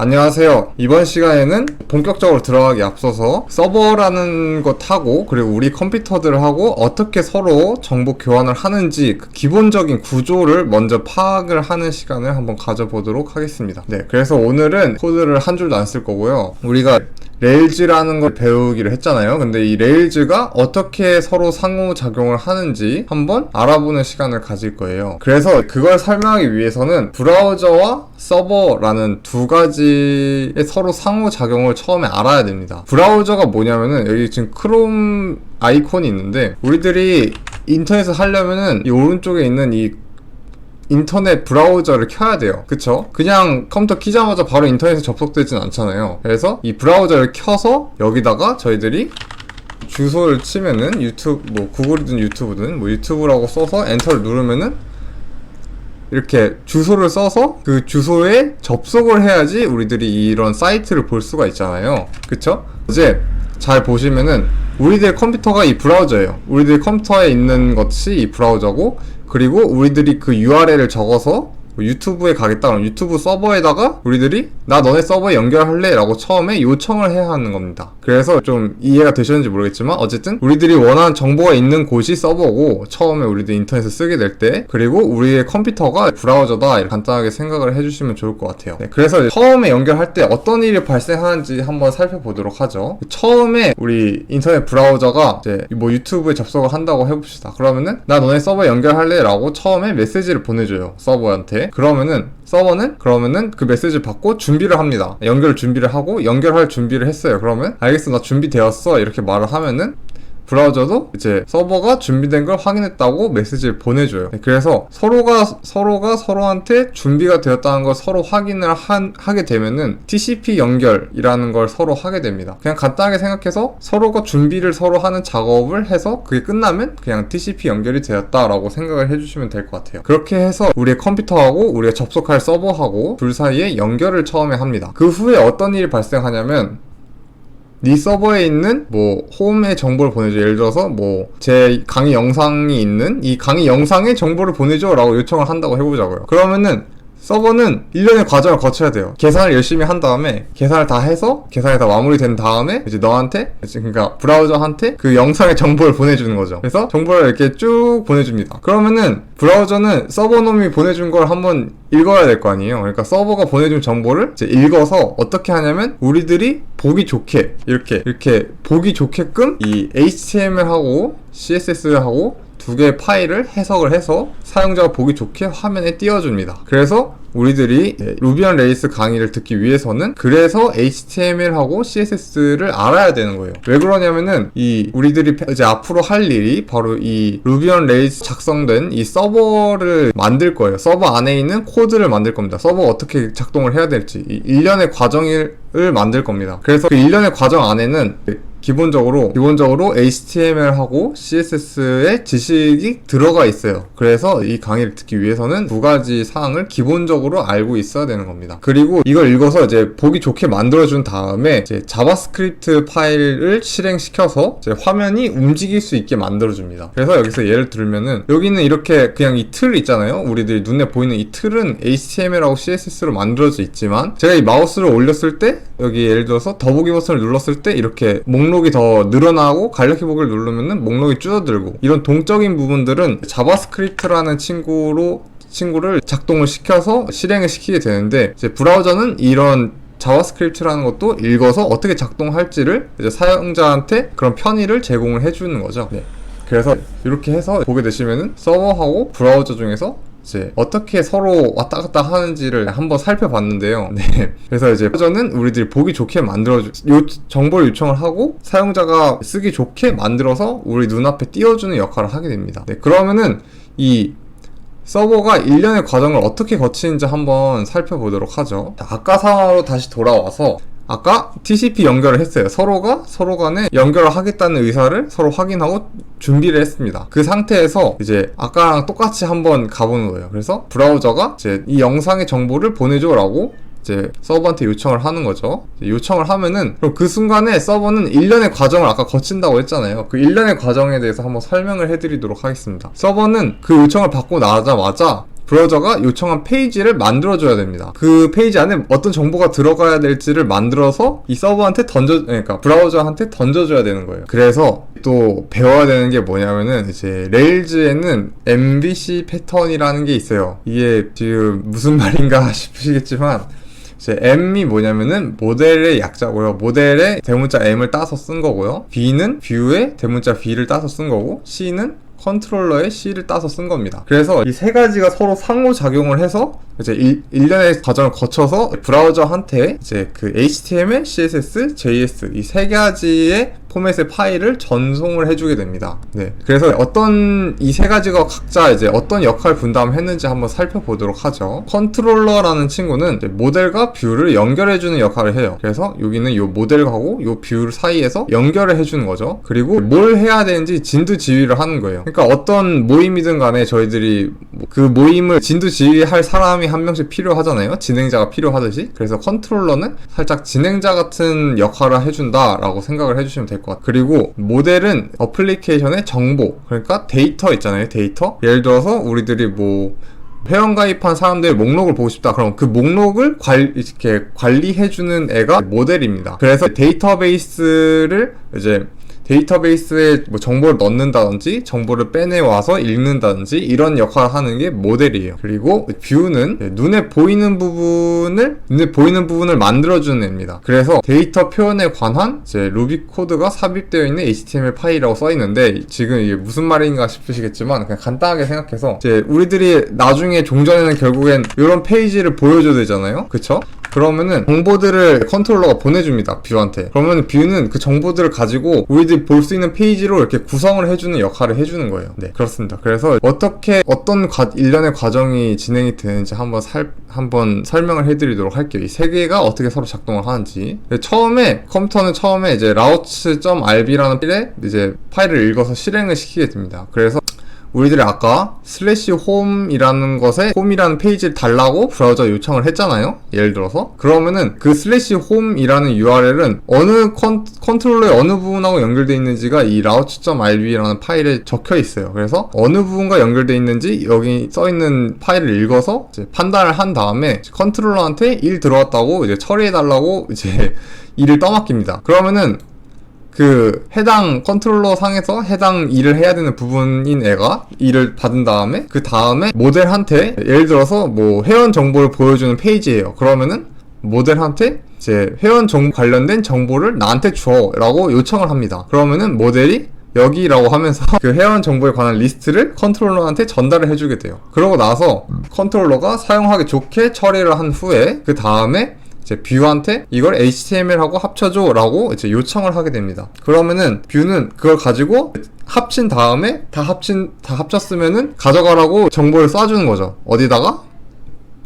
안녕하세요. 이번 시간에는 본격적으로 들어가기 앞서서 서버라는 것하고 그리고 우리 컴퓨터들하고 어떻게 서로 정보 교환을 하는지 그 기본적인 구조를 먼저 파악을 하는 시간을 한번 가져보도록 하겠습니다. 네, 그래서 오늘은 코드를 한 줄도 안 쓸 거고요. 우리가 레일즈라는 걸 배우기로 했잖아요. 근데 이 레일즈가 어떻게 서로 상호작용을 하는지 한번 알아보는 시간을 가질 거예요. 그래서 그걸 설명하기 위해서는 브라우저와 서버라는 두 가지의 서로 상호작용을 처음에 알아야 됩니다. 브라우저가 뭐냐면은 여기 지금 크롬 아이콘이 있는데 우리들이 인터넷을 하려면은 이 오른쪽에 있는 이 인터넷 브라우저를 켜야 돼요. 그쵸? 그냥 컴퓨터 키자마자 바로 인터넷에 접속되진 않잖아요. 그래서 이 브라우저를 켜서 여기다가 저희들이 주소를 치면은 유튜브, 구글이든 유튜브든 유튜브라고 써서 엔터를 누르면은 이렇게 주소를 써서 그 주소에 접속을 해야지 우리들이 이런 사이트를 볼 수가 있잖아요. 그쵸? 이제 잘 보시면은 우리들 컴퓨터가 이 브라우저예요. 우리들 컴퓨터에 있는 것이 이 브라우저고, 그리고 우리들이 그 URL을 적어서 유튜브에 가겠다 그러면 유튜브 서버에다가 우리들이 나 너네 서버에 연결할래 라고 처음에 요청을 해야 하는 겁니다. 그래서 좀 이해가 되셨는지 모르겠지만 어쨌든 우리들이 원하는 정보가 있는 곳이 서버고, 처음에 우리들이 인터넷을 쓰게 될 때, 그리고 우리의 컴퓨터가 브라우저다 이렇게 간단하게 생각을 해주시면 좋을 것 같아요. 네, 그래서 처음에 연결할 때 어떤 일이 발생하는지 한번 살펴보도록 하죠. 처음에 우리 인터넷 브라우저가 이제 유튜브에 접속을 한다고 해봅시다. 그러면은 나 너네 서버에 연결할래 라고 처음에 메시지를 보내줘요, 서버한테. 그러면은 서버는 그 메시지를 받고 준비를 합니다. 연결 준비를 하고 연결할 준비를 했어요. 그러면 알겠어, 나 준비되었어 이렇게 말을 하면은 브라우저도 이제 서버가 준비된 걸 확인했다고 메시지를 보내줘요. 그래서 서로가 서로한테 준비가 되었다는 걸 서로 확인을 하게 되면은 TCP 연결이라는 걸 서로 하게 됩니다. 그냥 간단하게 생각해서 서로가 준비를 서로 하는 작업을 해서 그게 끝나면 그냥 TCP 연결이 되었다라고 생각을 해주시면 될 것 같아요. 그렇게 해서 우리의 컴퓨터하고 우리가 접속할 서버하고 둘 사이에 연결을 처음에 합니다. 그 후에 어떤 일이 발생하냐면 네 서버에 있는 홈의 정보를 보내줘. 예를 들어서 제 강의 영상이 있는 이 강의 영상의 정보를 보내줘 라고 요청을 한다고 해보자고요. 그러면은 서버는 일련의 과정을 거쳐야 돼요. 계산을 열심히 한 다음에 계산을 다 해서 계산이 다 마무리된 다음에 이제 너한테, 그러니까 브라우저한테 그 영상의 정보를 보내주는 거죠. 그래서 정보를 이렇게 쭉 보내줍니다. 그러면은 브라우저는 서버 놈이 보내준 걸 한번 읽어야 될 거 아니에요. 그러니까 서버가 보내준 정보를 이제 읽어서 어떻게 하냐면 우리들이 보기 좋게 이렇게 보기 좋게끔 이 HTML하고 CSS하고 두 개의 파일을 해석을 해서 사용자가 보기 좋게 화면에 띄워줍니다. 그래서 우리들이 루비 온 레일스 강의를 듣기 위해서는 그래서 HTML하고 CSS를 알아야 되는 거예요. 왜 그러냐면은 우리들이 이제 앞으로 할 일이 바로 이 루비 온 레일스 작성된 이 서버를 만들 거예요. 서버 안에 있는 코드를 만들 겁니다. 서버가 어떻게 작동을 해야 될지 이 일련의 과정을 만들 겁니다. 그래서 그 일련의 과정 안에는 기본적으로 HTML하고 CSS의 지식이 들어가 있어요. 그래서 이 강의를 듣기 위해서는 두 가지 사항을 기본적으로 알고 있어야 되는 겁니다. 그리고 이걸 읽어서 이제 보기 좋게 만들어준 다음에 이제 자바스크립트 파일을 실행시켜서 이제 화면이 움직일 수 있게 만들어줍니다. 그래서 여기서 예를 들면은 여기는 이렇게 그냥 이 틀 있잖아요. 우리들이 눈에 보이는 이 틀은 HTML하고 CSS로 만들어져 있지만 제가 이 마우스를 올렸을 때 여기 예를 들어서 더보기 버튼을 눌렀을 때 이렇게 목록이 더 늘어나고 간략히 보기를 누르면은 목록이 줄어들고, 이런 동적인 부분들은 자바스크립트라는 친구를 작동을 시켜서 실행을 시키게 되는데, 이제 브라우저는 이런 자바스크립트라는 것도 읽어서 어떻게 작동할지를 이제 사용자한테 그런 편의를 제공을 해주는 거죠. 네. 그래서 이렇게 해서 보게 되시면은 서버하고 브라우저 중에서 이제 어떻게 서로 왔다 갔다 하는지를 한번 살펴봤는데요. 네. 그래서 이제 브라우저는 우리들이 보기 좋게 정보를 요청을 하고 사용자가 쓰기 좋게 만들어서 우리 눈앞에 띄워주는 역할을 하게 됩니다. 네. 그러면은 이 서버가 일련의 과정을 어떻게 거치는지 한번 살펴보도록 하죠. 아까 상황으로 다시 돌아와서 아까 TCP 연결을 했어요. 서로 간에 연결을 하겠다는 의사를 서로 확인하고 준비를 했습니다. 그 상태에서 이제 아까랑 똑같이 한번 가보는 거예요. 그래서 브라우저가 이제 이 영상의 정보를 보내줘라고 이제 서버한테 요청을 하는 거죠. 요청을 하면은 그럼 그 순간에 서버는 일련의 과정을 아까 거친다고 했잖아요. 그 일련의 과정에 대해서 한번 설명을 해드리도록 하겠습니다. 서버는 그 요청을 받고 나자마자 브라우저가 요청한 페이지를 만들어줘야 됩니다. 그 페이지 안에 어떤 정보가 들어가야 될지를 만들어서 이 서버한테 그러니까 브라우저한테 던져줘야 되는 거예요. 그래서 또 배워야 되는 게 뭐냐면은 이제 레일즈에는 MVC 패턴이라는 게 있어요. 이게 지금 무슨 말인가 싶으시겠지만 이제 M이 뭐냐면은 모델의 약자고요. 모델의 대문자 M을 따서 쓴 거고요. B는 뷰의 대문자 B를 따서 쓴 거고, C는 컨트롤러의 C를 따서 쓴 겁니다. 그래서 이 세 가지가 서로 상호작용을 해서 이제 일련의 과정을 거쳐서 브라우저한테 이제 그 HTML, CSS, JS 이 세 가지의 포맷의 파일을 전송을 해주게 됩니다. 네. 그래서 이 세 가지가 각자 이제 어떤 역할 분담을 했는지 한번 살펴보도록 하죠. 컨트롤러라는 친구는 이제 모델과 뷰를 연결해주는 역할을 해요. 그래서 여기는 요 모델하고 요 뷰 사이에서 연결을 해주는 거죠. 그리고 뭘 해야 되는지 진두지휘를 하는 거예요. 그러니까 어떤 모임이든 간에 저희들이 그 모임을 진두지휘할 사람이 한 명씩 필요하잖아요. 진행자가 필요하듯이. 그래서 컨트롤러는 살짝 진행자 같은 역할을 해준다라고 생각을 해주시면 될 것 같아요. 그리고 모델은 어플리케이션의 정보, 그러니까 데이터 있잖아요. 데이터. 예를 들어서 우리들이 뭐 회원가입한 사람들의 목록을 보고 싶다. 그럼 그 목록을 이렇게 관리해주는 애가 모델입니다. 그래서 데이터베이스를 이제 데이터베이스에 뭐 정보를 넣는다든지 정보를 빼내와서 읽는다든지 이런 역할을 하는 게 모델이에요. 그리고 뷰는 눈에 보이는 부분을 만들어주는 애입니다. 그래서 데이터 표현에 관한 이제 루비 코드가 삽입되어 있는 HTML 파일이라고 써 있는데, 지금 이게 무슨 말인가 싶으시겠지만 그냥 간단하게 생각해서 이제 우리들이 나중에 종전에는 결국엔 이런 페이지를 보여줘야 되잖아요. 그쵸? 그러면은 정보들을 컨트롤러가 보내줍니다. 뷰한테. 그러면 뷰는 그 정보들을 가지고 우리들이 볼 수 있는 페이지로 이렇게 구성을 해주는 역할을 해주는 거예요. 네, 그렇습니다. 그래서 어떤 일련의 과정이 진행이 되는지 한번 설명을 해드리도록 할게요. 이 세 개가 어떻게 서로 작동을 하는지. 컴퓨터는 처음에 이제 routes.rb라는 파일을 읽어서 실행을 시키게 됩니다. 그래서 우리들이 아까 /home이라는 것에 home이라는 페이지를 달라고 브라우저 요청을 했잖아요. 예를 들어서 그러면은 그 /home이라는 URL은 어느 컨트롤러의 어느 부분하고 연결되어 있는지가 이 routes.rb라는 파일에 적혀 있어요. 그래서 어느 부분과 연결되어 있는지 여기 써 있는 파일을 읽어서 이제 판단을 한 다음에 컨트롤러한테 일 들어왔다고 이제 처리해 달라고 이제 일을 떠맡깁니다. 그러면은 그 해당 컨트롤러 상에서 해당 일을 해야 되는 부분인 애가 일을 받은 다음에 그 다음에 모델한테 예를 들어서 뭐 회원 정보를 보여주는 페이지예요. 그러면은 모델한테 이제 회원 정보 관련된 정보를 나한테 줘 라고 요청을 합니다. 그러면은 모델이 여기라고 하면서 그 회원 정보에 관한 리스트를 컨트롤러한테 전달을 해주게 돼요. 그러고 나서 컨트롤러가 사용하기 좋게 처리를 한 후에 그 다음에 이제 뷰한테 이걸 HTML하고 합쳐줘 라고 이제 요청을 하게 됩니다. 그러면은 뷰는 그걸 가지고 합친 다음에 다 합쳤으면은 가져가라고 정보를 쏴주는 거죠. 어디다가?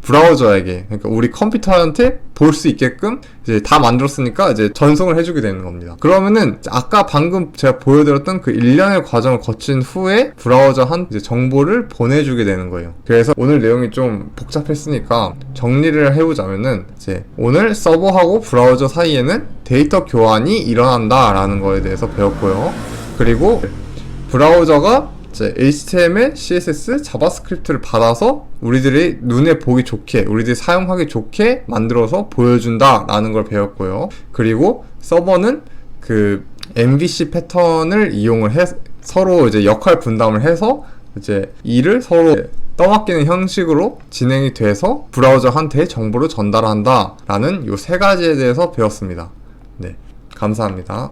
브라우저에게. 그러니까 우리 컴퓨터한테 볼 수 있게끔 이제 다 만들었으니까 이제 전송을 해주게 되는 겁니다. 그러면은 아까 방금 제가 보여드렸던 그 일련의 과정을 거친 후에 브라우저한 이제 정보를 보내주게 되는 거예요. 그래서 오늘 내용이 좀 복잡했으니까 정리를 해보자면은 이제 오늘 서버하고 브라우저 사이에는 데이터 교환이 일어난다 라는 거에 대해서 배웠고요. 그리고 브라우저가 이제 HTML, CSS, 자바스크립트를 받아서 우리들이 눈에 보기 좋게, 우리들이 사용하기 좋게 만들어서 보여준다 라는 걸 배웠고요. 그리고 서버는 그 MVC 패턴을 이용을 서로 이제 역할 분담을 해서 이제 일을 서로 떠맡기는 형식으로 진행이 돼서 브라우저한테 정보를 전달한다 라는 요 세 가지에 대해서 배웠습니다. 네, 감사합니다.